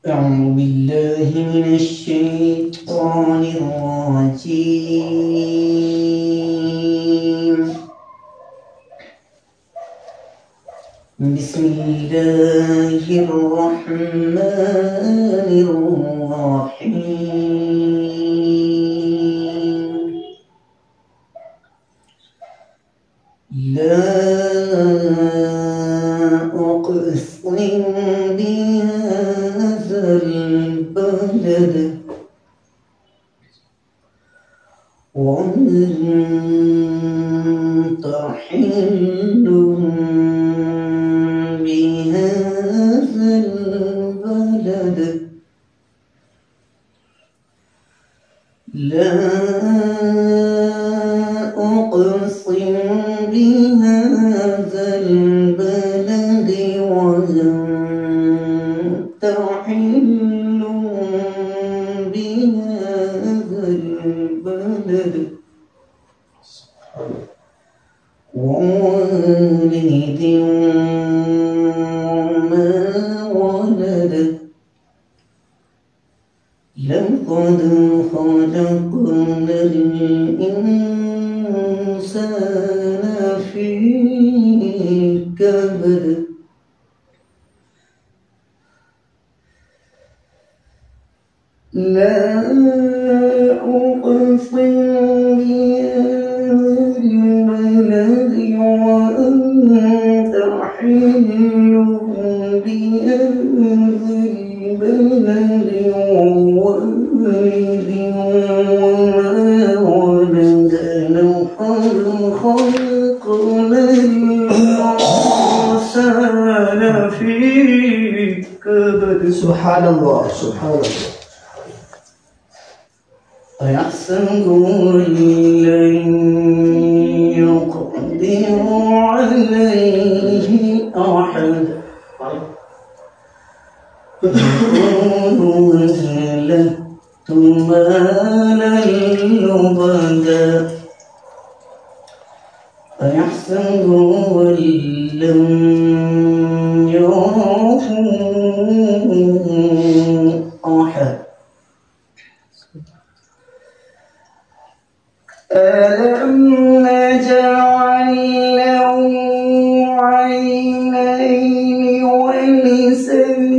أعوذ بالله من الشيطان الرجيم. بسم الله الرحمن الرحيم. لا أقسم بهذا البلد وأنت حل بهذا البلد. لا أقسم بهذا البلد وأنت حل بهذا البلد ووالد وما ولد. لقد خلقنا الإنسان في كبد. لا أقسم بهذا البلد وأنت حل بهذا البلد ووالد وما ولد. لقد خلقنا الإنسان في كبد. سبحان الله سبحان الله. أيحسب أن لن يقدر عليه أحد يقول أهلكت مالا لبدا. أيحسب أن لم يره أحد. ألم نجعل له عينين ولسانا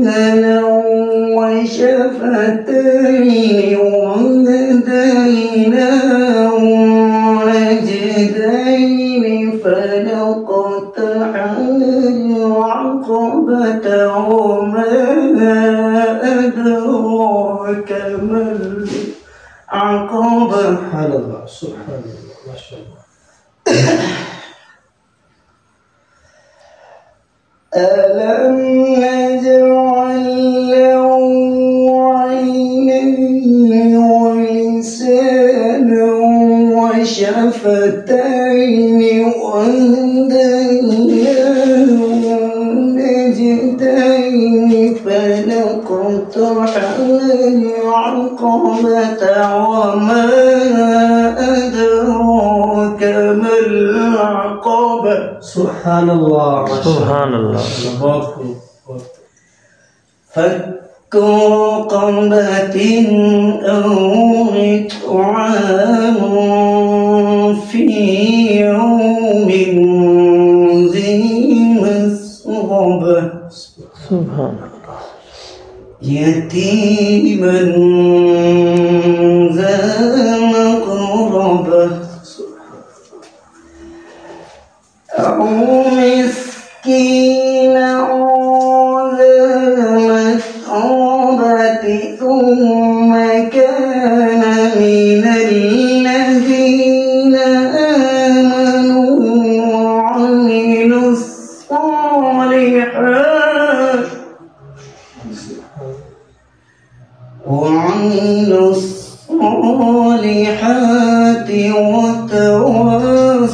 وشفتين وهديناه النجدين فلقتحم العقبة وما أدراك ما العقبة. سبحان الله سبحان الله ما شاء الله. ألم نجعل له عينين ولسانا وشفتين وهديناه النجدين فلقتحم العقبة وما أدراك ما العقبة. سبحان الله سبحان الله. فك رقبة أو إطعام في يوم ذي مسغبة. سبحان الله. يتيما ذا مقربة أو مسكينا ذا مسغبة ثم كان من الذين آمنوا وعملوا الصالحات وتواصوا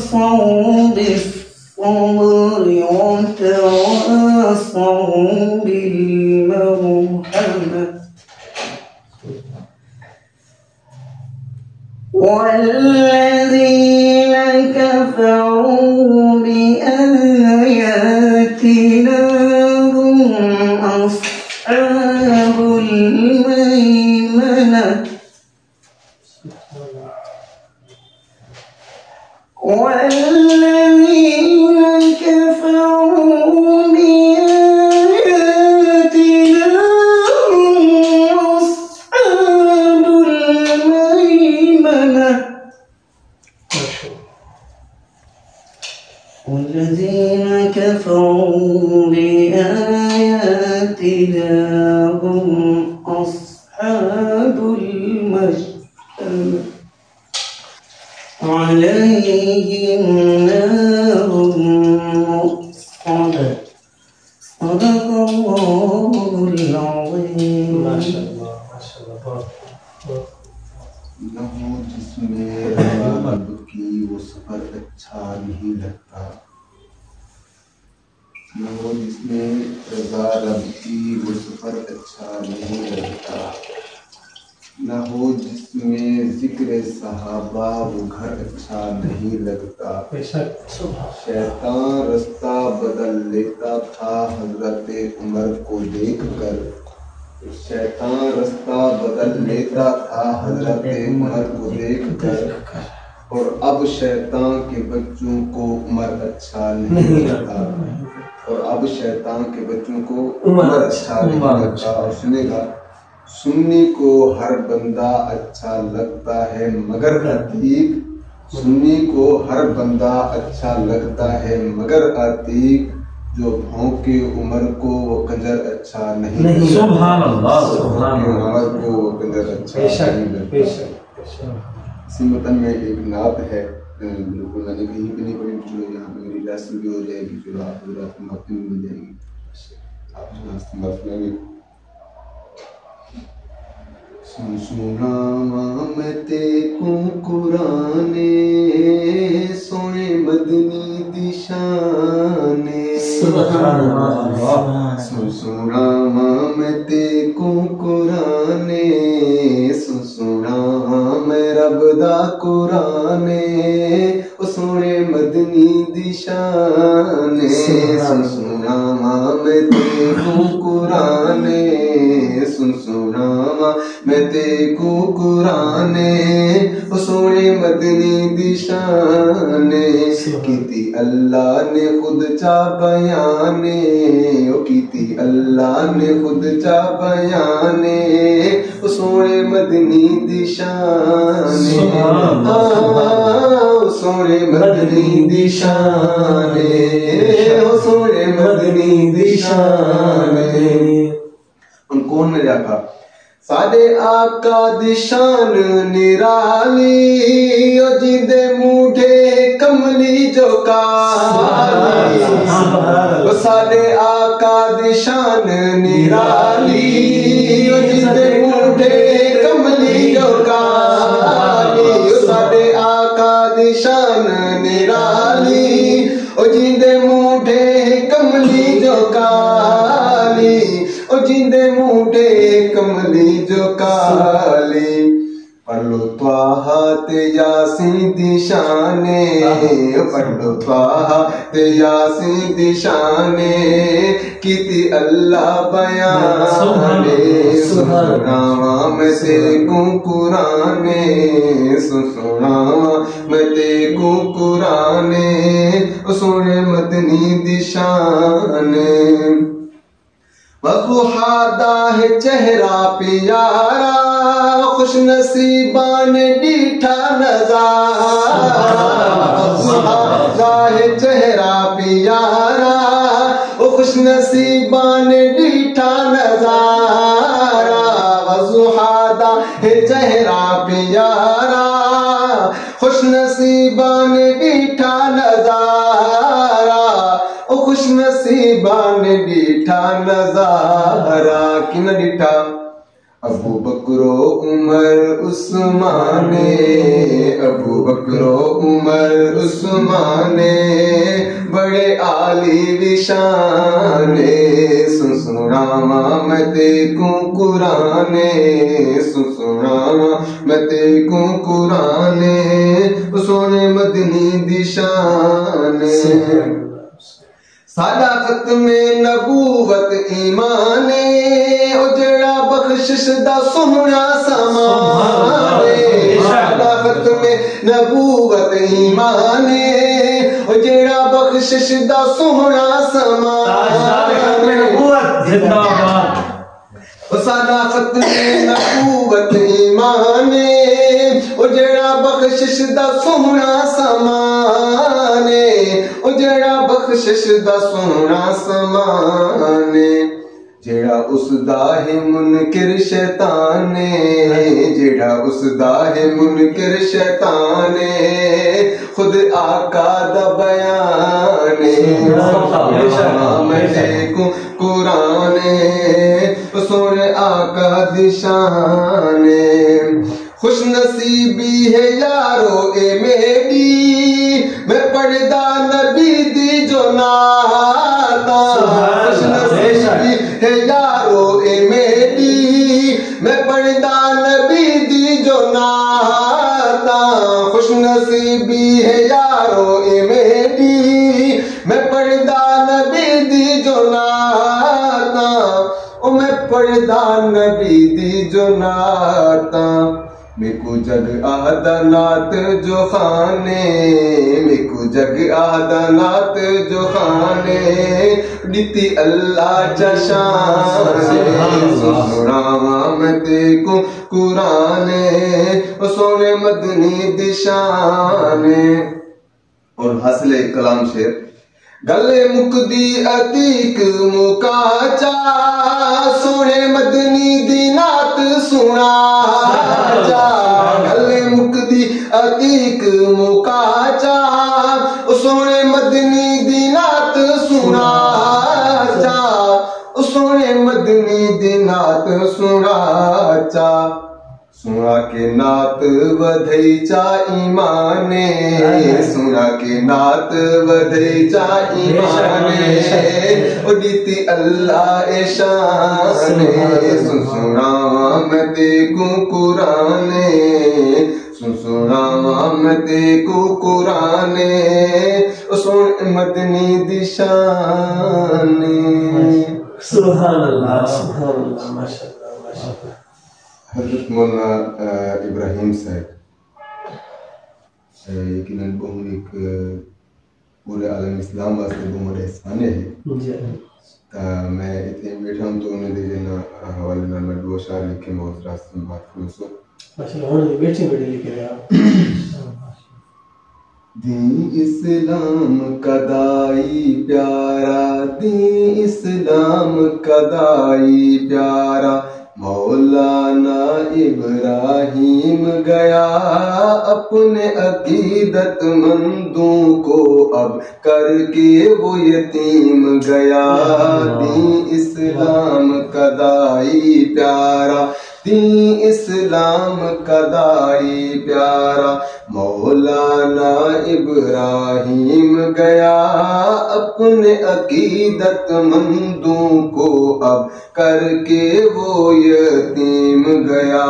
بالصبر وتواصوا بالمرحمة. والذين كفروا بآياتنا هم أصحاب الميمنة والذين كفروا بآياتنا هم أصحاب الميمنة والذين كفروا بآياتنا هم أصحاب المشأمة عليهم نار مؤصدة صدق الله العظيم. ما شاء الله ما شاء الله بارك نہ ہو جس میں رضا رب کی وہ سفر اچھا نہیں لگتا، نہ ہو جس میں رضا رب کی وہ سفر اچھا نہیں لگتا، نہ ہو جس میں ذکر صحابہ وہ گھر اچھا نہیں لگتا۔ شیطان رستہ بدل لیتا تھا حضرت عمر کو دیکھ کر، شیطان رستہ بدل لیتا تھا حضرت عمر کو دیکھ کر، اور اب شیطان کے بچوں کو عمر اچھا نہیں لگتا، اور اب شیطان کے بچوں کو عمر اچھا نہیں لگتا۔ اور سنے گا، سنی کو ہر بندہ اچھا لگتا ہے مگر عتیق، سنی کو ہر بندہ اچھا لگتا ہے مگر عتیق، جو بھونکے عمر کو وہ کنجر اچھا نہیں لگتا۔ سبحان اللہ سبحان اللہ، عمر کو وہ کنجر اچھا نہیں لگتا۔ اسی متن میں ایک نعت ہے، بالکل میں نے کہیں پہ نہیں پڑھی، چلو یہاں پہ میری ریسل بھی ہو جائے گی، چلو آپ کو رات میں متن مل جائے گی، آپ سنا سنیں گے۔ سنا میں تے کو قرآن سونے مدنی دی شان، سبحان اللہ، سنا میں تے کو قرآن سنا میں رب دا قرآن، او سونے مدنی دی شان، سنا میں تے کو قرآن سنا میں تے کو قرآن، او سونے مدنی دی شان، کیتی اللہ نے خود چا بیان، او کیتی اللہ نے خود چا بیان، او سونے مدنی دی شان، او سونے مدنی دی شان، او سونے مدنی دی شان۔ ان کون نے جاکا ساڈے آقا دی شان نرالی، او جیندے موڈھے کملی جو کالی، او ساڈے آقا دی شان نرالی، او جیندے موڈھے کملی جو کالی، او ساڈے آقا دی شان نرالی، او جیندے موڈھے کملی جو کالی، او جیندے موڈھے کملی جو کالی، پڑھ لو طٰہٰ تے یاسین دی شان، پڑھ لو طٰہٰ تے یاسین دی شان، کیتی اللہ بیان، سناواں میں تے کو قرآن، سناواں میں تے کو قرآن، سونے مدنی دی شان۔ وضحیٰ دا ہے چہرہ پیارا، خوش نصیبان ڈیٹھا نظارہ، وضحیٰ دا ہے چہرہ پیارا، خوش نصیبان ڈیٹھا نظارہ، وضحیٰ دا ہے چہرہ پیارا، خوش نصیبان ڈیٹھا نظارہ، خوش نصیبان ڈیٹھا نظارہ، کن ڈیٹھا ابو بکر و عمر عثمان، ابو بکر و عمر عثمان، بڑے عالی بھی شان، سناواں میں تے کو قرآن، سناواں میں تے کو قرآن، سونے مدنی دی شان۔ ساڈا ختم نبوت ایمان، بخشش دا سونا سمانے ساڈا ختم نبوت ایمان او جیڑا بخشش دا سونا سمانے زندہ باد ساڈا ختم نبوت ایمان او جیڑا بخشش دا سونا سمانے او جیڑا بخشش دا سونا سمانے جیڑا اس دا ہے منکر شیطان جیڑا اس دا ہے منکر شیطان خود آقا دا بیان میں دیکھوں قرآن سونے آقا دی شان خوش نصیبی ہے یارو اے میری میں پڑھدا نبی دی جو ناتا خوش نصیبی ہے یارو اے میری میں پڑھدا نبی دی جو ناتا خوش نصیبی ہے یارو اے میری میں پڑھدا نبی دی جو ناتا او میں پڑھدا نبی دی جو ناتا میکو جگ آہدا نات جو خانے میکو جگ آہدا نات جو خانے دیتی اللہ چشان سناواں میں دیکھو قرآن سونے مدنی دشان اور حاصل کلام شعر گلے مکدی عتیق مکاچا سونے مدنی دی نات سنا جا گلے مکدی عتیق مکاچا سونے مدنی دی نات سنا جا سونے مدنی دی نات سنا جا سنا کے نات ودھئی چا ایمانے سنا کے نات ودھئی چا ایمانے اڈیتی اللہ شانے سنا میں دیکھوں قرآن سنا میں دیکھوں قرآن سن مدنی دی شان سبحان اللہ ماشاء اللہ حضرت مولانا ابراہیم صاحب یقیناً بہت ایک پورے عالم اسلام واسطے بہت احسان ہے میں اتنے بیٹھا ہوں تو انہیں دے دینا حوالے نال میں دو اشعار لکھے میں اس راستے میں بات کروں سو بیٹھے لکھ رہے دین اسلام کدائی پیارا دین اسلام کدائی پیارا مولانا ابراہیم گیا اپنے عقیدت مندوں کو اب کر کے وہ یتیم گیا دین اسلام کدائی پیارا دین اسلام کدائی پیارا مولانا ابراہیم گیا اپنے عقیدت مندوں کو اب کر کے وہ یتیم گیا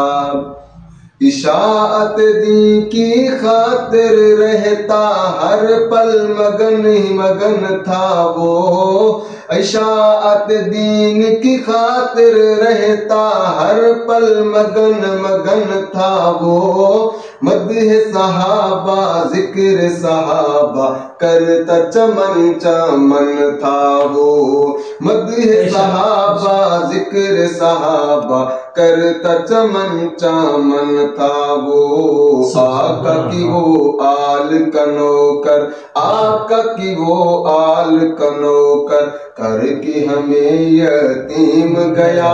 اشاعت دین کی خاطر رہتا ہر پل مگن ہی مگن تھا وہ اشاعت دین کی خاطر رہتا ہر پل مگن مگن تھا وہ مدح صحابہ ذکر صحابہ کرتا چمن چمن تھا وہ مدح صحابہ ذکر صحابہ کرتا چمن چمن تھا وہ آقا کی وہ آل کا نوکر آقا کی وہ آل کا نوکر کر کے ہمیں یتیم گیا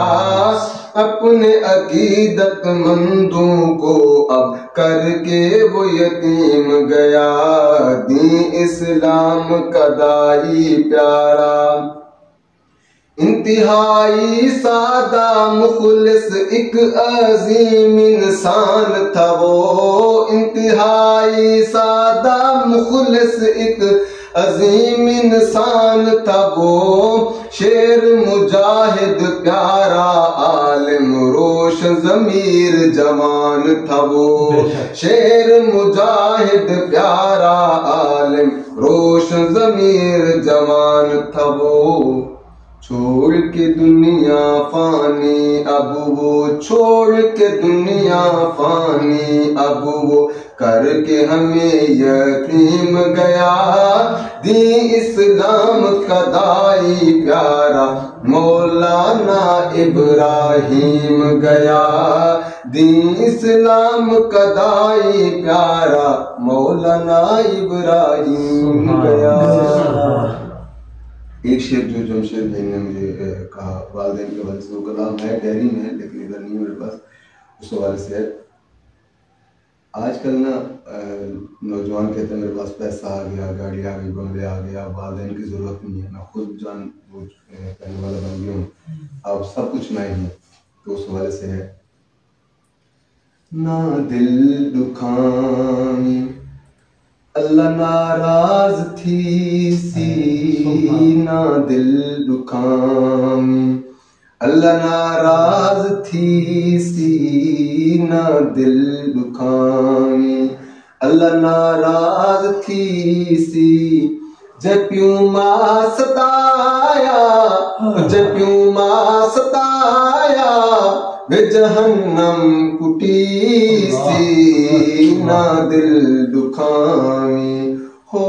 اپنے عقیدت مندوں کو اب کر کے وہ یتیم گیا دین اسلام کدائی پیارا انتہائی سادہ مخلص ایک عظیم انسان تھا وہ انتہائی سادہ مخلص ایک عظیم انسان تھا وہ شیر مجاہد پیارا عالم روشن ضمیر جوان تھا وہ شیر مجاہد پیارا عالم روشن ضمیر جوان تھا وہ چھوڑ کے دنیا فانی اب وہ چھوڑ کے دنیا فانی اب وہ کر کے ہمیں یتیم گیا دین اسلام کا دائی پیارا مولانا ابراہیم گیا دین اسلام کا دائی پیارا مولانا ابراہیم گیا۔ ایک شعر جو جمشید بھائی نے مجھے کہا والدین کے حوالے سے، وہ کلام ہے ڈائری میں ہے لیکن ادھر نہیں میرے پاس، اس حوالے سے ہے۔ آج کل نا نوجوان کہتے ہیں میرے پاس پیسہ آ گیا، گاڑی آ گئی، بنگلے آ گیا، والدین کی ضرورت نہیں ہے، میں خود جان بوجھ کرنے والا بن گیا ہوں، اب سب کچھ میں ہی ہوں۔ تو اس حوالے سے ہے نہ دل دکھانی اللہ ناراض تھی سی، نہ دل دکھانی اللہ ناراض تھی سی، نہ دل دکھانی اللہ ناراض تھی سی، جب پیوں ماں ستایا جب پیوں ماں ستایا بے جہنم کٹی سی، نہ دل دکھانی ہو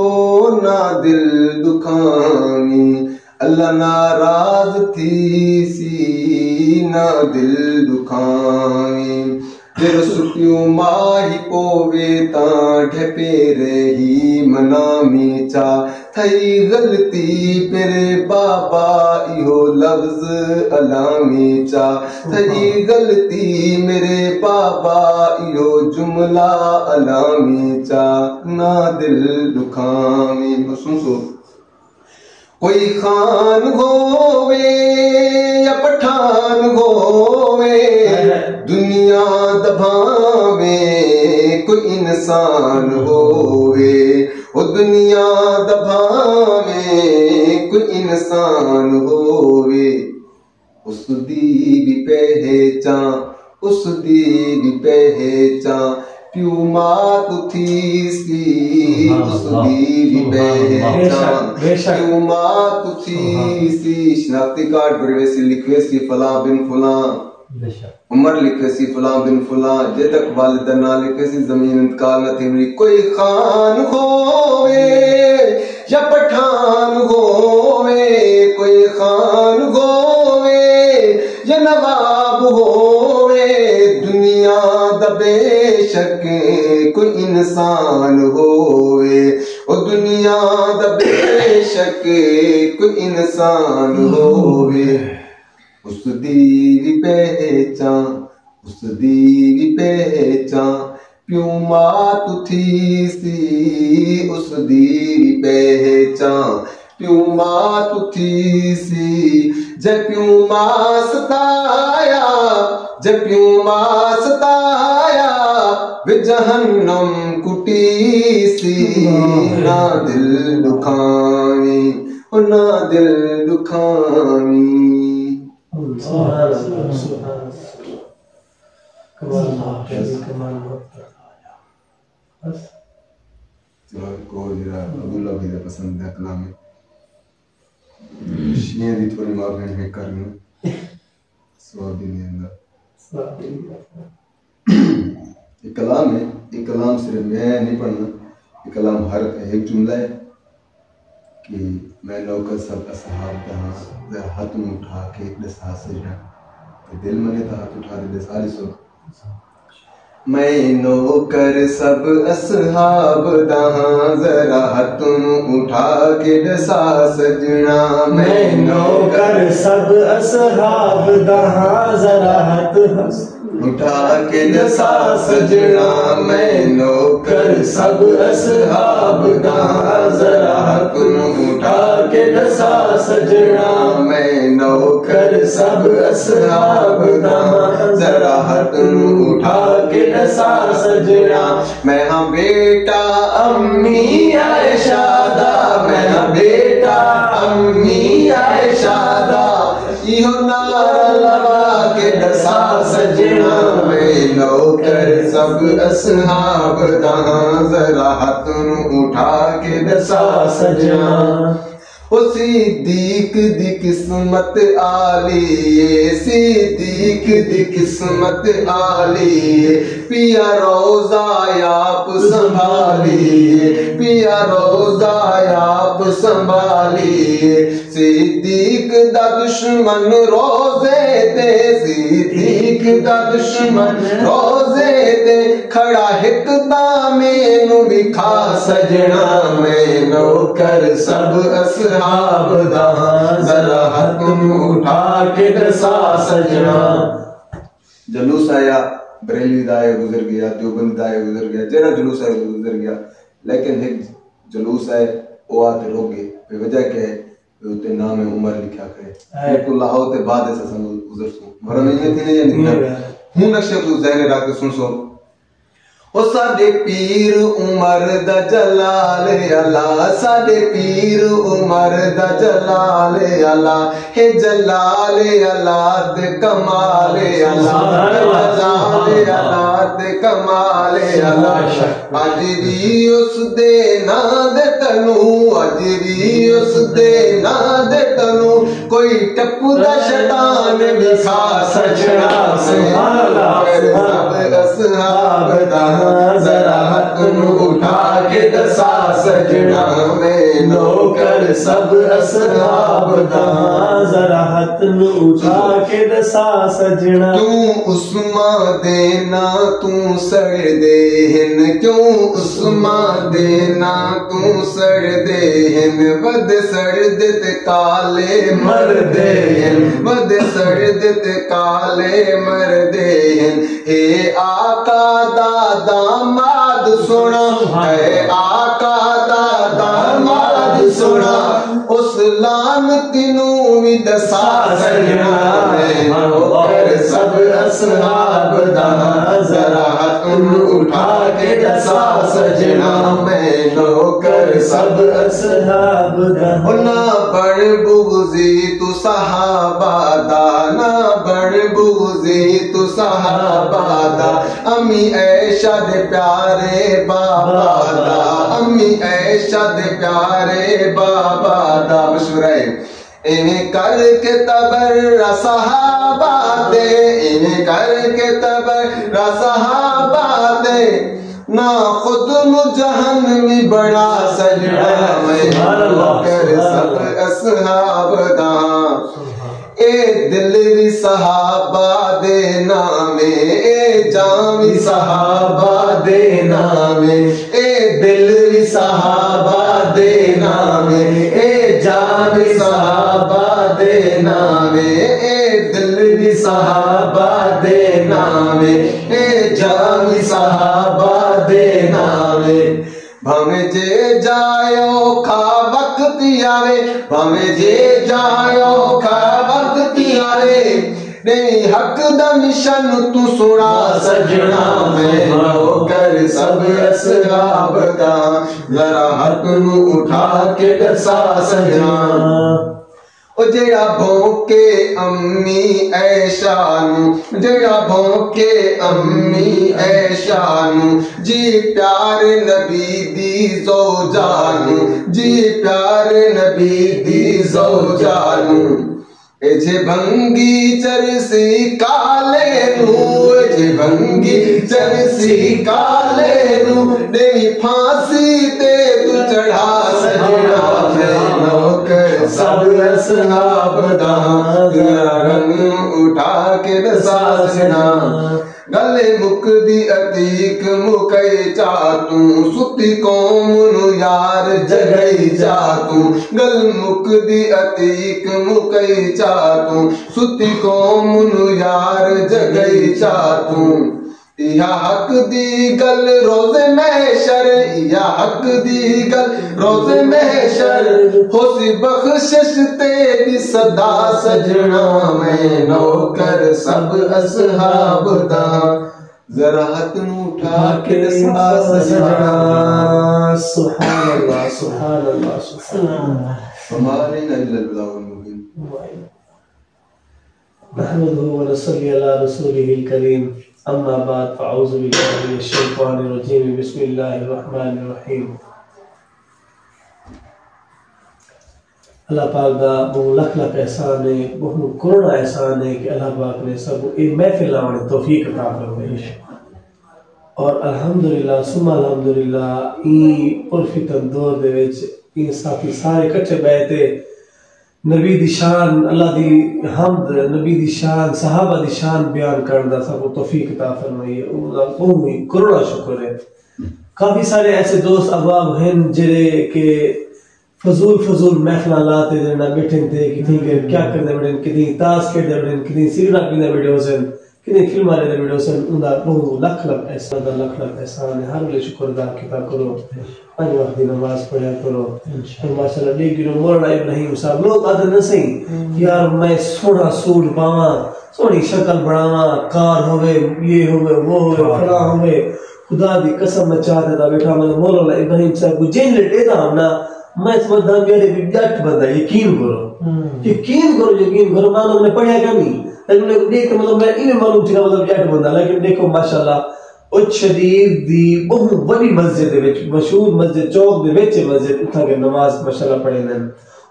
نہ دل دکھانی اللہ ناراض تھی سی، نہ دل دکھانی تیرے سٹیوں ماہی پووے تاں ڈھپے رہی منامی چا تھئی غلطی میرے بابا ایہو لفظ علامی چا تھئی غلطی میرے بابا ایہو جملہ علامی چا، نہ دل دکھامی سن کوئی خان ہووے یا پٹھان ہووے دنیا دبھاوے کوئی انسان ہووے وہ دنیا دبھاوے کوئی انسان ہووے اس دی بھی پہچان اس دی بھی پہچان پیو مات تھی سی، اس دی بھی پہچان پیو مات تھی سی، شناختی کارڈ پر ویسے لکھوے سی فلاں بن فلاں، عمر لکھے سی فلاں بن فلاں، جے تک والدہ نہ لکھے سی زمین انتقال نہ تھی میری۔ کوئی خان ہووے یا پٹھان ہووے کوئی خان ہووے یا نواب ہووے دنیا دا بے شک کوئی انسان ہووے او دنیا دا بے شک کوئی انسان ہووے اس دی بھی پہچان اس دی بھی پہچان پیوں مات تھی سی، اس دی بھی پہچان پیوں مات تھی سی، جب پیوں ماں ستایا جب پیوں ماں ستایا بے جہنم کٹی سی، نہ دل دکھانی نہ دل دکھانی۔ عبداللہ بھی پسند ہے کلام میں شیئر دی تھوڑی مارکن ہے کرنا سواب بھی نہیں اندر۔ ایک کلام ہے، ایک کلام صرف میں نہیں پڑھنا، ایک کلام ہر ایک جملہ ہے کہ میں نوکر سب اصحاب دہاں ذرا ہاتھ میں اٹھا کے دسا سجنا دل منے تھا ہاتھ اٹھا دے ساری سو میں نوکر سب اصحاب دہاں ذرا ہاتھ اٹھا کے دسا سجنا میں نوکر سب اصحاب دہاں ذرا ہاتھ اٹھا کے دسا سجنا میں نوکر سب اصحاب دہاں ذرا ہاتھ اٹھا کے دسا سجنا میں نوکر سب اصحاب دہاں ذرا ہاتھ اٹھا کے دسا سجنا میں ہاں بیٹا امی عائشہ دا میں ہاں بیٹا امی عائشہ دا ایہو نعرہ لگا کے دسا سجنا میں نوکر سب اصحاب دہاں ذرا ہاتھ اٹھا کے دسا سجنا صدیق دی قسمت آلی صدیق دی قسمت آلی پیا روزہ آپ سنبھالی پیا روزہ آپ سنبھالی صدیق دا دشمن روزے تے صدیق دا دشمن روزے تے کھڑا ہک دامے بھی کھا سجنا میں نوکر سب اصحاب دا ذرا ہاتھ اٹھا کے دسا سجنا جلوس آیا بریلوی دا آیا گزر گیا دیوبند دا آیا گزر گیا جیڑا جلوس آیا گزر گیا لیکن ایک جلوس آئے وہ آتے روک گئے بے وجہ کیا ہے تے نام عمر لکھا کرے ایک اللہ ہوتے بعد ایسا سن گزر سو بھرا نہیں تھی نہیں نہیں ہوں نقشے کو ذہن رکھ کے سن سو او ساڈے پیر عمر دا جلال اللہ ساڈے پیر عمر دا جلال اللہ ہے جلال اللہ دے کمال اللہ جلال اللہ دے کمال اللہ اج بھی اس دے نا دے تنو اج بھی اس دے نا دے تنو کوئی ٹپو دا شیطان بھی کھا سجنا سبحان اللہ اصحاب دا ذرا ہاتھ اٹھا کے دسا سجنا میں نوکر سب اصحاب دا ذرا ہاتھ اٹھا کے دسا سجنا کیوں عثمان دینا تو سڑ دے ہن کیوں عثمان دینا تو سڑ دے ہن ود سڑ دے تے کالے مر دے ہن ود سڑ دے تے کالے مر دے ہن اے آقا دا داماد سنا اے آقا دا داماد سنا اس لعنتی نو بھی دسا سجنا میں نوکر سب اصحاب دا ذرا ہاتھ اٹھا کے دسا سجنا میں نوکر سب اصحاب دا نہ بڑ بغضی تو صحابہ دا نہ بڑ بغضی تو صحابہ دا امی عائشہ دے پیارے بابا دا امی عائشہ دے پیارے بابا دا مشہور ہے انہیں کر کے تبرہ صحابہ دے انہیں کر کے تبرہ صحابہ دے نہ خود جہنمی بڑا سجنا میں نوکر سب اصحاب دا اے دل بھی صحابہ دے نامے اے جان بھی صحابہ دے نامے اے دل بھی صحابہ دے نامے اے جان بھی صحابہ دے نامے اے دل بھی صحابہ دے نامے اے جان بھی صحابہ دے نامے بھامے جے جائیو کھا وقت آوے بھامے جے جائیو کھا وقت آوے نہیں حق دا مشن تو سنا سجنا میں نوکر سب اصحاب دا ذرا ہاتھ اٹھا کے دسا سجنا او جیڑا بھونکے امی عائشہ نو جیڑا بھونکے امی عائشہ نو جی پیار نبی دی زوجہ نو جی پیار نبی دی زوجہ نو اے جے بھنگی چرسی کالے نو اے جے بھنگی چرسی کالے نو نہیں پھانسی تے تو چڑھا سجنا میں نوکر سب اصحاب دا ذرا رنگ اٹھا کے دسا سجنا گلے مک دی عتیق مکئی چاہتوں ستی قوم نو یار جگئی چاہتوں گل مک دی عتیق مکئی چاہتوں ستی قوم نو یار جگئی چاہتوں یا حق دی گل روز محشر یا حق دی گل روز محشر ہو سی بخشش تیری صدا سجنا میں نوکر سب اصحاب دا ذرا ہاتھ اٹھا کے دسا سجنا سبحان اللہ سبحان اللہ سبحان اللہ ہمارے نجل البلاغ المبین نحمده ونصلي على رسوله الكريم أما بعد فأعوذ بالله من الشيطان الرجيم بسم الله الرحمن الرحيم اللہ پاک دا بہت لکھ لکھ احسان ہے، بہت کروڑا احسان ہے کہ اللہ پاک نے سب ایک محفل لانے توفیق عطا فرمائی اور الحمدللہ ثم الحمدللہ این پرفتن دور دے وچ این ساتھی سارے کٹھے بیٹھے نبی دی شان اللہ دی حمد نبی دی شان صحابہ دی شان بیان کرنا سب کو توفیق عطا فرمائی بہت کروڑا شکر ہے۔ کافی سارے ایسے دوست احباب ہیں جڑے کہ فضول محفل لاتے ہیں نہ بیٹھے تھے کتنی کیا کرتے بیٹھے کتنی تاش کھیلتے بیٹھے کتنی سگریٹ پیندے بیٹھے ہوسن کتنی فلماں لیندے بیٹھے ہوسن اندا بہت لکھ لکھ احسان ہے۔ ہر ویلے شکر ادا کیا کرو، پانچ وقت دی نماز پڑھیا کرو ماشاءاللہ۔ لیکن مولانا ابراہیم صاحب لوگ آتے نہ صحیح یار میں سونا سوٹ پاواں سونی شکل بناواں کار ہوئے یہ ہوئے وہ ہوئے فلاں ہوئے، خدا دی قسم میں چاہتا تھا بیٹھا میں مولانا ابراہیم صاحب کو جین لیٹے تھا ہم نا میں سمجھتا ہوں میرے بھی جٹ بندہ یقین کرو معلوم نے پڑھا کیا نہیں لیکن دیکھ مطلب میں انہیں معلوم تھی مطلب جٹ بندہ لیکن دیکھو ماشاءاللہ اچ شریف دی بہت بڑی مسجد دے وچ مشہور مسجد چوک دے وچ مسجد اتھا کے نماز ماشاءاللہ پڑھے نے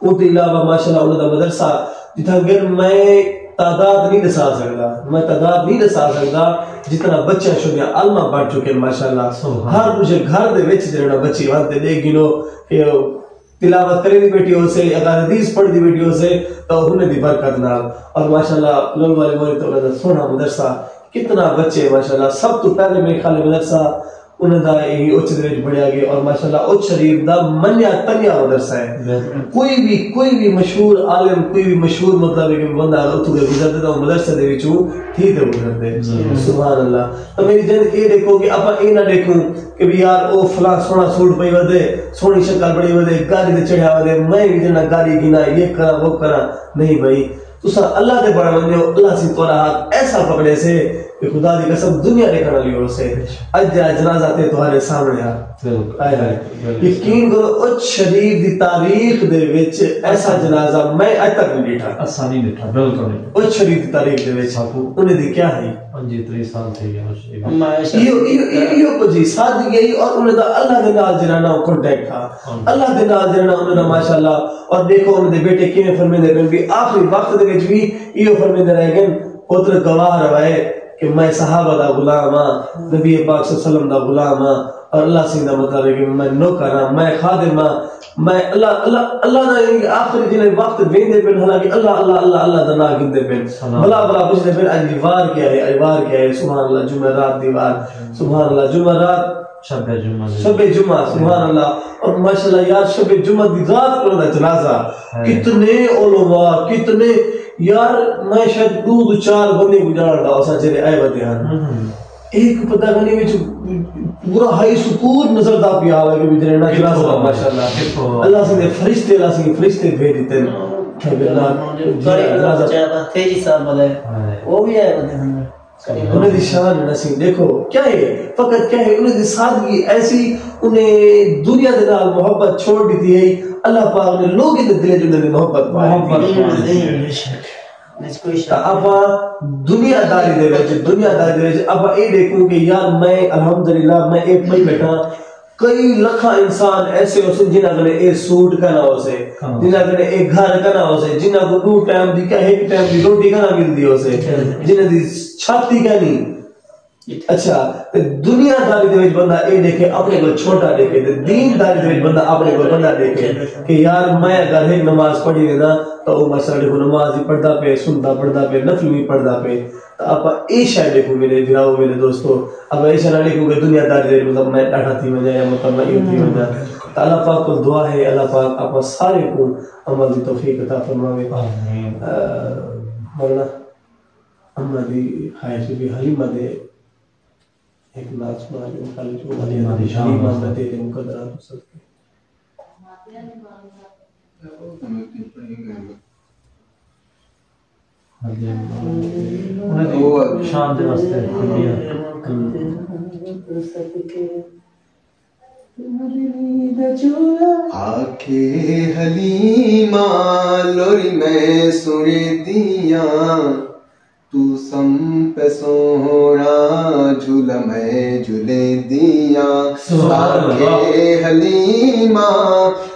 او تے علاوہ ماشاءاللہ انہاں دا مدرسہ جتھا کہ میں تعداد نہیں دسا سکتا جتنا بچہ شدہ علمہ پڑھ چکے ہیں ماشاءاللہ۔ ہر مجھے گھر دے وچ جڑا بچی وانتے دے گنو کہ تلاوت کرے دی بیٹی ہو سے اگر حدیث پڑھ دی بیٹی ہو سے تو انہیں دی برکت نال اور ماشاءاللہ لوگ والے مولی تو انہوں سونا مدرسہ کتنا بچے ماشاءاللہ سب تو پہلے میرے خیال مدرسہ انہوں دا یہی اچھ دے بڑھیا گئے اور ماشاءاللہ اچھ شریف دا منیا تنیا مدرسہ ہے۔ کوئی بھی مشہور عالم کوئی بھی مشہور مطلب ہے کہ بندہ اتو دے گزرتے تو مدرسہ دے وچوں تھی دے گزرتے سبحان اللہ۔ تو میری جن یہ دیکھو کہ اپا یہ نہ دیکھوں کہ بھی یار او فلاں سونا سوٹ پئی ودے سونی شکل بڑی ودے گاڑی دے چڑھیا ودے میں بھی جنہ گاڑی گنا یہ کرا وہ کرا نہیں بھائی تو اللہ دے بڑا منجو اللہ سے توڑا ہاتھ ایسا پکڑے سے کہ خدا دی قسم دنیا دیکھنا لیو سے اج جنازہ تے تمہارے سامنے آئے یقین کرو اچ شریف دی تاریخ دے وچ ایسا جنازہ میں اج تک نہیں دیکھا اسا نہیں دیکھا بالکل نہیں اچ شریف دی تاریخ دے وچ انہیں دی کیا ہے 35 سال تھے یہ کو جی سادگی ہے اور انہیں دا اللہ دے نال جنانا کانٹیکٹ تھا اللہ دے نال جنانا انہیں دا ماشاءاللہ اور دیکھو انہیں دے بیٹے کیویں فرمیندے پے بھی آخری وقت دے وچ بھی یہ فرمیندے رہ گئے پتر گواہ روائے کہ میں صحابہ دا غلام ہاں نبی پاک صلی اللہ علیہ وسلم دا غلام ہاں اور اللہ سے دا مطلب ہے کہ میں نوکر ہاں میں خادم ہاں میں اللہ دا آخری جنہیں وقت ویندے پہ حالانکہ اللہ دا نا گندے پہ بلا پوچھتے پہ اجوار کیا ہے سبحان اللہ جمعرات دیوار سبحان اللہ جمعرات شب جمعہ سبحان اللہ اور ماشاءاللہ یار شب جمعہ دی رات کو دا جنازہ کتنے علماء کتنے یار میں شاید 2-4 بندے گزار دا اسا جڑے آئے ودے ہن ایک پتہ نہیں وچ پورا ہائی سکون نظر دا پیا ہے کہ جڑے نا جنازہ ماشاءاللہ اللہ سے فرشتے بھیج دیتے ہیں اللہ جنازہ تیجی صاحب والے وہ بھی آئے ودے ہن انہیں دی شان نصیب دیکھو کیا ہے فقط کیا ہے انہیں دی سادگی ایسی انہیں دنیا دے نال محبت چھوڑ دیتی ہے اللہ پاک نے لوگ دے دلے جو انہیں محبت پائے ابا دنیا داری دے وچ ابا یہ دیکھوں کہ یار میں الحمدللہ میں ایک پئی بیٹھا کئی لکھا انسان ایسے ہو سے جنہاں نے ایک سوٹ کا نہ ہو سے جنہاں نے ایک گھر کا نہ ہو سے جنہاں کو 2 ٹائم دی کا ایک ٹائم دی روٹی کا نہ مل دی ہو سے جنہاں دی چھاتی کا نہیں اچھا دنیا داری دے وچ بندہ اے دیکھے اپنے کو چھوٹا دیکھے دین داری دے وچ بندہ اپنے کو بندہ دیکھے کہ یار میں اگر ایک نماز پڑھی ہے نا تو وہ مسئلے کو نماز ہی پڑھدا پہ سنتا پڑھدا پہ نفل بھی پڑھدا پہ تو آپ اے شاید دیکھو میرے بھراؤ میرے دوستو اب ایسا نہ دیکھو کہ دنیا داری دے مطلب میں ڈاٹا تھی وجہ یا مطلب میں تھی وجہ تو اللہ پاک کو دعا ہے اللہ پاک آپ سارے کو عمل دی توفیق عطا فرماوے مولانا اماں دی خواہش بھی حلیمہ دے ایک ناز سنا جو خالی جو حلیمہ دی شان دے دے مقدرات وصل کے شان دے واسطے آکھے حلیمہ لوری میں سنے دیاں تو سم پہ سونا جھولا میں جھولے دیاں آکھے حلیمہ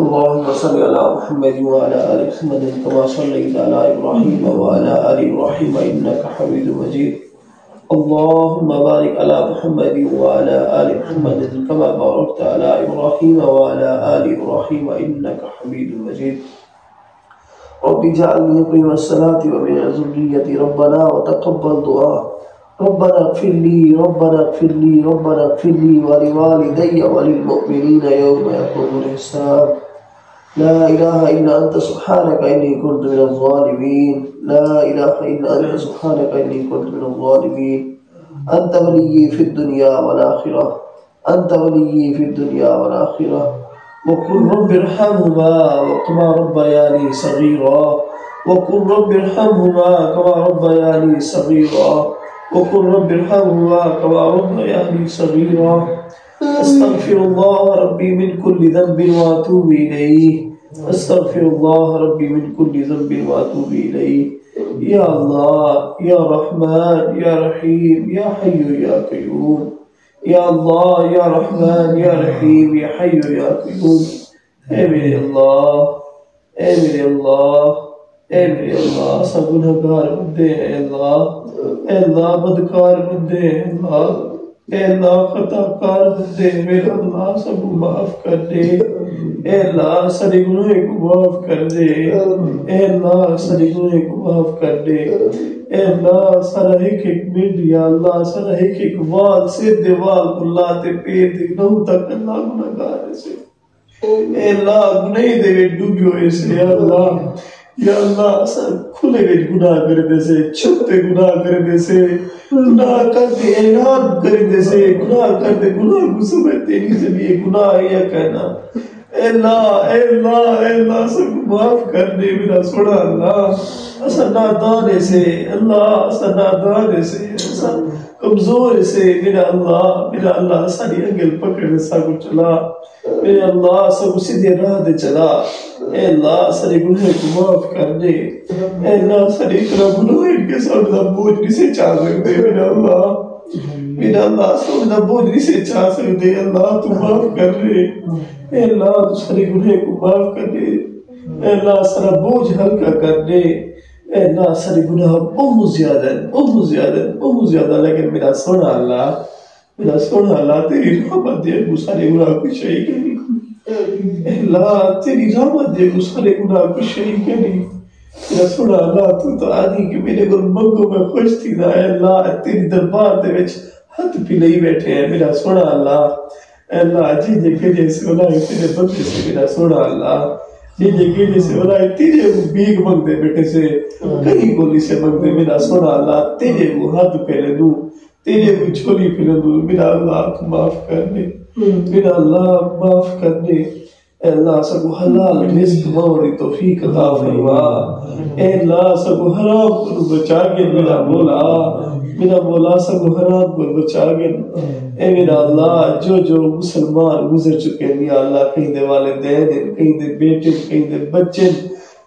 اللهم صل على محمد وعلى آل محمد كما صليت على إبراهيم وعلى آل إبراهيم إنك حميد مجيد. اللهم بارك على محمد وعلى آل محمد كما باركت على إبراهيم وعلى آل إبراهيم إنك حميد مجيد. رب اجعلني مقيم الصلاة ومن ذريتي ربنا وتقبل دعاء. ربنا اغفر لي ربنا اغفر لي ربنا اغفر لي ولوالدي وللمؤمنين يوم يقوم الحساب. لا إله إلا أنت سبحانك إني كنت من الظالمين. لا إله إلا أنت سبحانك إني كنت من الظالمين. أنت ولي في الدنيا والآخرة. أنت ولي في الدنيا والآخرة. وقل رب ارحمهما كما ربياني صغيرا. وقل رب ارحمهما كما ربياني صغيرا. وقل رب ارحمهما كما ربياني صغيرا. استغفر الله ربي من كل ذنب واتوب إليه. استغفر الله ربي من كل ذنب واتوب إليه. يا الله يا رحمن يا رحيم يا حي يا قيوم. یا اللہ یا رحمان یا رحیم یا حی یا قیوم. اے میرے اللہ اے میرے اللہ اے میرے اللہ سب گنہگار بندے ہیں اللہ. اے اللہ بدکار بندے ہیں اللہ. اے اللہ خطا کار بندے ہیں میرا اللہ سب معاف کر دے. اے اللہ سارے گناہ کو معاف کر دے. اے اللہ سارے گناہ کو معاف کر دے. اے اللہ سارا ایک منٹ یا اللہ سارا ایک وال سے دیوال اللہ تے پیر دے نو تک اللہ گناہگار سے. اے اللہ گناہ دے ڈوبے ہوئے سے یا اللہ. یا اللہ سر کھلے وچ گناہ کرنے سے چھپتے گناہ کرنے سے گناہ کرتے اعلان کرنے سے گناہ کرتے گناہ کو سمجھتے نہیں سے بھی گناہ ہے کہنا. اے اللہ اے اللہ اے اللہ سب معاف کر دے میرا سوڑا اللہ. اسا نادان سے اللہ اسا نادان سے اسا کمزور سے میرا اللہ ساری انگل پکڑ سا کو چلا. میرے اللہ سب سیدھے راہ دے چلا. اے اللہ سارے گناہ کو معاف کر دے. اے اللہ سارے اتنا گناہ کے سامنے بوجھ نہیں سے چاہ سکتے میرا اللہ. میرا اللہ سامنے بوجھ نہیں سے چاہ سکتے. اللہ تو معاف کر دے. اے اللہ تو سارے گناہ کو معاف کر دے. اے اللہ سارا بوجھ ہلکا کر دے. اے اللہ سارے گناہ بہت زیادہ لیکن میرا سونا اللہ تیری رحمت دے وہ سارے گناہ کو شہی کرنی. اے اللہ تیری رحمت دے وہ سارے گناہ کو شہی کرنی. میرا سونا اللہ تو آدھی کہ میرے کو منگوں میں خوش تھی نا. اے اللہ تیری دربار دے وچ ہاتھ پہ لئی بیٹھے ہیں میرا سونا اللہ. اے اللہ جی جیسے بنائے تیرے بندے سے میرا سونا اللہ. جیسے بنائے تیرے وہ بیگ مانگتے بیٹھے سے کہیں گولی سے مانگتے میرا سونا اللہ. تیرے وہ ہاتھ پہلے دوں تیرے وہ چھولی پہلے دوں میرا اللہ تو معاف کر دے. میرا اللہ معاف کر دے. اے اللہ سب حلال رزق موری توفیق عطا فرما. اے اللہ سب حرام کو بچا کے میرا مولا سب حرام کو بچا کے. اے میرا اللہ جو مسلمان گزر چکے ہیں یا اللہ کہیں دے والدین کہیں دے بیٹے کہیں دے بچے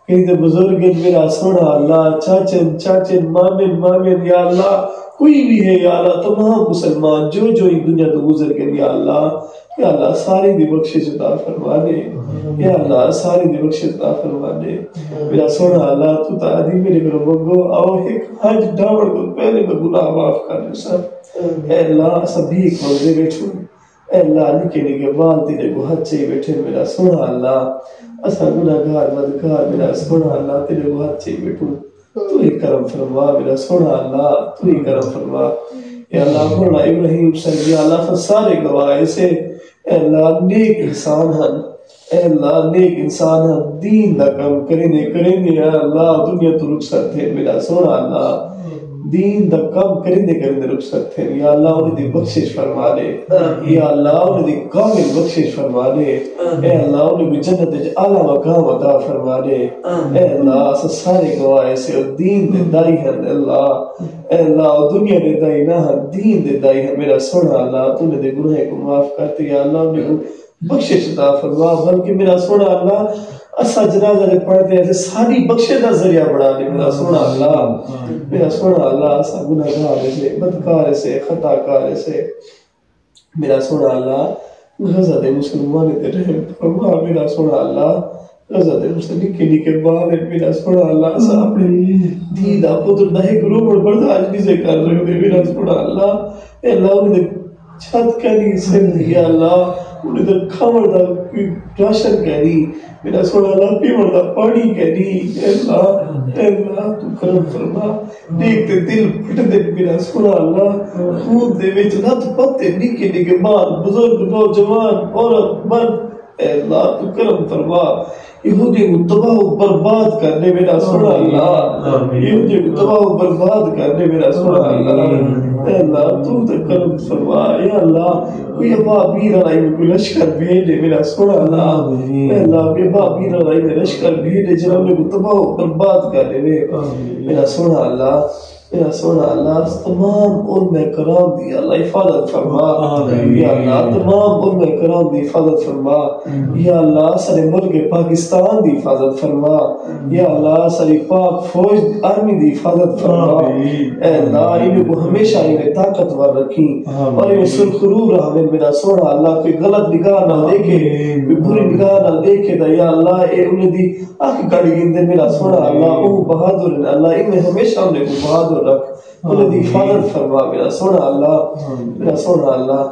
کہیں دے بزرگ میرا سونا اللہ چاچن مامن یا اللہ کوئی بھی ہے یا اللہ تمام مسلمان جو ہی دنیا تو گزر گئے یا اللہ ساری دی بخشش عطا فرما دے. یا اللہ ساری دی بخشش عطا فرما دے. میرا سونا اللہ تو تعالی میرے گھر منگو اور ایک حج ڈاوڑ کو پہلے میں گناہ معاف کر دے سب. اے اللہ سبھی ایک منزے بیٹھو. اے اللہ نکے نکے بال تیرے کو ہاتھ چاہیے بیٹھے میرا سونا اللہ اسا گناہگار بدکار میرا سونا اللہ تیرے کو ہاتھ چاہیے بیٹھوں تو ہی کرم فرما میرا سونا اللہ تو ہی کرم فرما اے اللہ مولا ابراہیم صاحب یا اللہ سارے گواہ سے اے اللہ نیک انسان ہیں اے اللہ نیک انسان ہیں دین دا کم کریں یا اللہ دنیا تو رخصت ہے میرا سونا اللہ دین دا کم کریں رخصت ہے یا اللہ انہیں دی بخشش فرما دے یا اللہ انہیں دی کامل بخشش فرما دے اے اللہ انہیں بھی جنت اعلیٰ مقام عطا فرما دے اے اللہ سارے گواہ سے دین دے دائی ہیں اللہ اے اللہ دنیا دے دائی نہ دین دے دائی ہیں میرا سونا اللہ تو نے دے گناہ کو معاف کرتے یا اللہ انہیں بخشش عطا فرما بلکہ میرا سونا اللہ اسا جنازہ دے پڑھتے ہیں ساری بخشش دا ذریعہ بڑھا دے میرا سونا اللہ اسا گناہگار سے بدکار سے خطا کار سے میرا سونا اللہ غزہ دے مسلمان دے رحم فرما میرا سونا اللہ غزہ دے مسلمان کے بعد میرا سونا اللہ اسا اپنی دیدہ پتر دہے گروہ برداشت نہیں سے کر رہے دے میرا سونا اللہ اے اللہ انہیں دے چھت کہنی سندھ یا اللہ انہیں دے کھامر دا راشن کہنی میرا سونا اللہ پیمر دا پانی کہنی اے اللہ تو کرم فرما دیکھتے دل پھٹ دے میرا سونا اللہ خون دے وچ لت پتے نکے نکے بال بزرگ نوجوان عورت مرد اے اللہ تو کرم فرما یہودی کو تباہ و برباد کرنے میرا سونا اللہ یہودی کو تباہ و برباد کرنے میرا سونا اللہ اے اللہ تو کرم فرما یا اللہ کوئی ابابیل علیہ میں کوئی لشکر بھیجے میرا سونا اللہ اے اللہ کوئی ابابیل علیہ میں لشکر بھیجے جنہوں نے کو تباہ و برباد کرنے میرا سونا اللہ یا سونا اللہ تمام علماء کرام دی اللہ حفاظت فرما یا اللہ تمام علماء کرام دی حفاظت فرما یا اللہ سارے ملک پاکستان دی حفاظت فرما یا اللہ ساری پاک فوج آرمی دی حفاظت فرما اے اللہ انہیں کو ہمیشہ انہیں طاقتور رکھی اور انہیں سرخرو رہا میرا سونا اللہ کوئی غلط نگاہ نہ دیکھے کوئی بری نگاہ نہ دیکھے دا یا اللہ اے انہیں دی آنکھ گاڑی گندے میرا سونا اللہ او بہادر اللہ انہیں ہمیشہ انہیں کو بہادر رکھ انہیں دی حفاظت فرما میرا سونا اللہ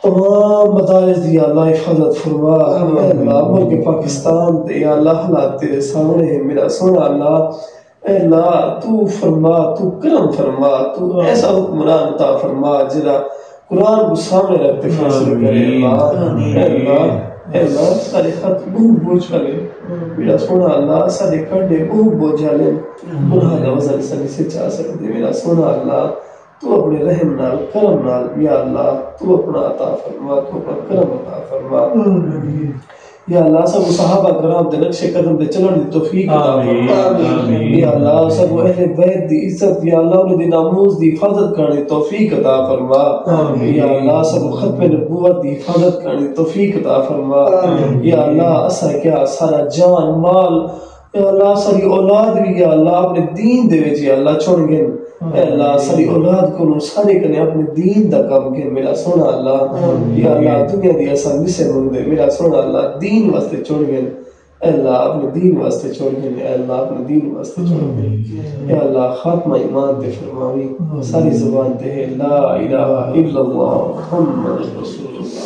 تمام مدارس دی اللہ حفاظت فرما اے اللہ ملک پاکستان تے یا اللہ حالات تیرے سامنے ہیں میرا سونا اللہ اے اللہ تو فرما تو کرم فرما تو ایسا حکمران عطا فرما جرا قرآن کو سامنے رکھتے فیصلہ کرے اے اللہ سارے خط بہت بوجھ لے میرا سونا اللہ سارے کڑے بہت بوجھ لے گناہ کا وزن سنی سے چاہ سکتے میرا سونا اللہ تو اپنے رحم نال کرم نال یا اللہ تو اپنا عطا فرما تو اپنا کرم عطا فرما یا اللہ سب صحابہ کرام دے نقش قدم دے چلن دی توفیق عطا فرما یا اللہ سب اہل بیت دی عزت یا اللہ انہیں دی ناموز دی حفاظت کرنے توفیق عطا فرما یا اللہ سب ختم نبوت دی حفاظت کرنے توفیق عطا فرما یا اللہ اسا کیا سارا جان مال یا اللہ ساری اولاد بھی یا اللہ اپنے دین دے وچ یا اللہ چھوڑ گئے اے اللہ ساری اولاد کو سارے کنے اپنے دین دا کام کے میرا سونا اللہ یا اللہ دنیا دی اساں مشن ہوندے میرا سونا اللہ دین واسطے چھوڑ گئے اے اللہ اپنے دین واسطے چھوڑ گئے اے اللہ اپنے دین واسطے چھوڑ گئے اے اللہ خاتمہ ایمان دے فرماوی ساری زبان تے لا الہ الا اللہ محمد رسول اللہ